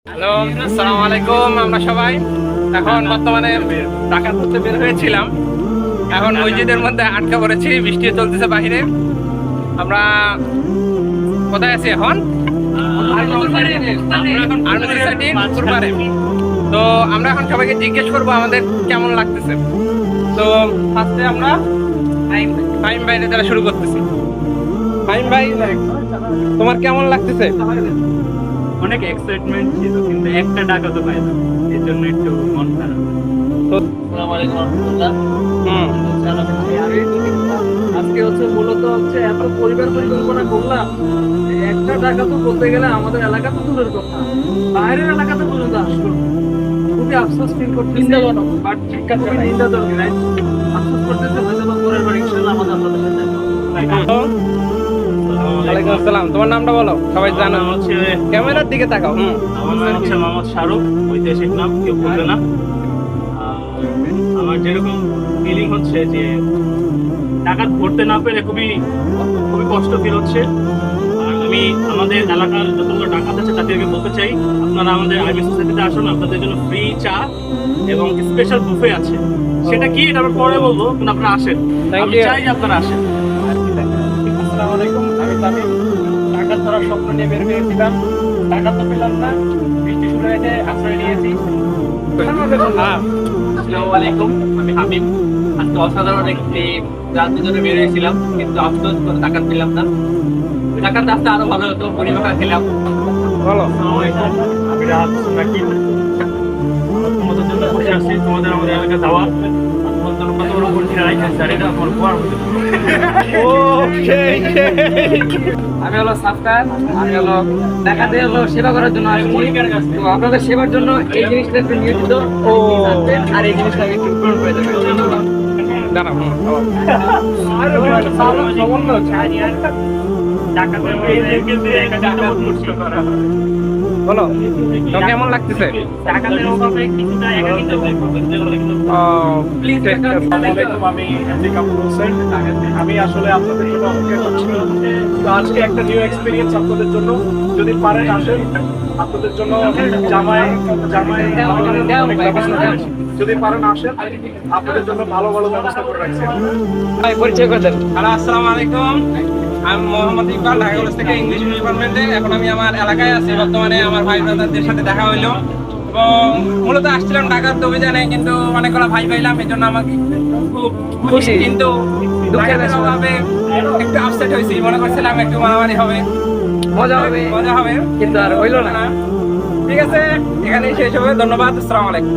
Hello, আসসালামু আলাইকুম। আমরা সবাই এখন বর্তমানে ঢাকা ঘুরতে বের হয়েছিলাম। এখন মসজিদের মধ্যে আটকা পড়েছি, বৃষ্টি চলতেছে বাহিরে। আমরা কোথায় আছি এখন? আর্মি সোসাইটির পুকুর পাড়ে। তো আমরা এখন সবাইকে জিজ্ঞেস করবো আমাদের কেমন লাগতেছে। তো ফার্স্টে আমরা ফাহিম ভাই দ্বারা শুরু করতেছি। ফাহিম ভাই, তোমার কেমন লাগতেছে? অনেক এক্সাইটমেন্ট ছিল, কিন্তু একটা টাকা তো পাই না, এর জন্য একটু মন খারাপ। আজকে মূলত এত পরিবার পরিকল্পনা করলাম, একটা টাকা তো বলতে গেলে আমাদের এলাকা তো দূরের কথা, বাইরের এলাকাতে পর্যন্ত আসলো। খুবই আফসোস ফিল করতেছি, বাট খুবই নিন্দাজনক, আফসোস করতেছে। হয়তো বা পরের বার ইনশাআল্লাহ আমাদের আপনাদের সাথে ওয়ালাইকুম আসসালাম। তোমার নামটা বলো, সবাই জানো। ক্যামেরার দিকে তাকাও। আমার নাম হচ্ছে মোহাম্মদ শাহরুখ, ঐতিহাসিক নাম, কেউ বলবে না। আমার যেরকম ফিলিং হচ্ছে যে টাকা ভরতে না পেরে খুবই খুবই কষ্ট ফিল হচ্ছে। আর আমি আমাদের এলাকার যতগুলো ডাকাত আছে তাদেরকে বলতে চাই, আপনারা আমাদের আর্মি সোসাইটিতে আসুন, আপনাদের জন্য ফ্রি চা এবং স্পেশাল বুফে আছে। সেটা কি এটা আমরা পরে বলবো, কিন্তু আপনারা আসেন, আমি চাই যে আপনারা আসেন। আসসালামু আলাইকুম, আমি তামিম। টাকা ধরার স্বপ্ন নিয়ে বের হয়েছিলাম, টাকা তো পেলাম না, বৃষ্টি শুরু হয়েছে, আশ্রয় নিয়েছি। আসসালামু আলাইকুম, আমি হাবিব। আজকে অসাধারণ একটি রাজ্যের জন্য বের হয়েছিলাম, কিন্তু আফসোস করে টাকা পেলাম না। টাকার রাস্তা আরো ভালো হতো, পরিমাণা খেলাম। বলো। আমি রাহাত রাকিব। তোমাদের জন্য বসে আছি, তোমাদের আমাদের এলাকা যাওয়া, তোমাদের জন্য কত বড় কঠিন রাইখেছে, আর এটা আমার বড় হতে আমি হলো সাফকার, আমি হলো দেখাতে হলো সেবা করার জন্য আসছি। তো আপনাদের সেবার জন্য এই জিনিসটা একটু নিয়োজিত আর এই জিনিসটা আমি একটু পূরণ করে দেবেন। দাঁড়াও। বলো, তো কেমন লাগতেছে? প্লিজ। আমি এমডি কাপুর হোসেন। আমি আসলে আপনাদের জন্য অপেক্ষা করছিলাম। তো আজকে একটা নিউ এক্সপেরিয়েন্স আপনাদের জন্য, যদি পারেন আসেন। আপনাদের জন্য জামাই অনেক ব্যবস্থা করেছি। যদি পারেন আসেন, আপনাদের জন্য ভালো ভালো ব্যবস্থা করে রাখছি। ভাই, পরিচয় করে দেন। হ্যালো, আসসালামু আলাইকুম। আমি মোহাম্মদ ইকবাল, ঢাকা কলেজ থেকে ইংলিশ ডিপার্টমেন্টে। এখন আমি আমার এলাকায় আছি। বর্তমানে আমার ভাই ব্রাদারদের সাথে দেখা হইলো এবং মূলত আসছিলাম ঢাকার অভিযানে, কিন্তু অনেকগুলো ভাই পাইলাম, এই জন্য আমাকে খুব খুশি, কিন্তু দুঃখের অভাবে একটু আপসেট হয়েছি। মনে করছিলাম একটু মারামারি হবে, মজা হবে, কিন্তু আর হইলো না। ঠিক আছে, এখানেই শেষ হবে। ধন্যবাদ, আসসালামু আলাইকুম।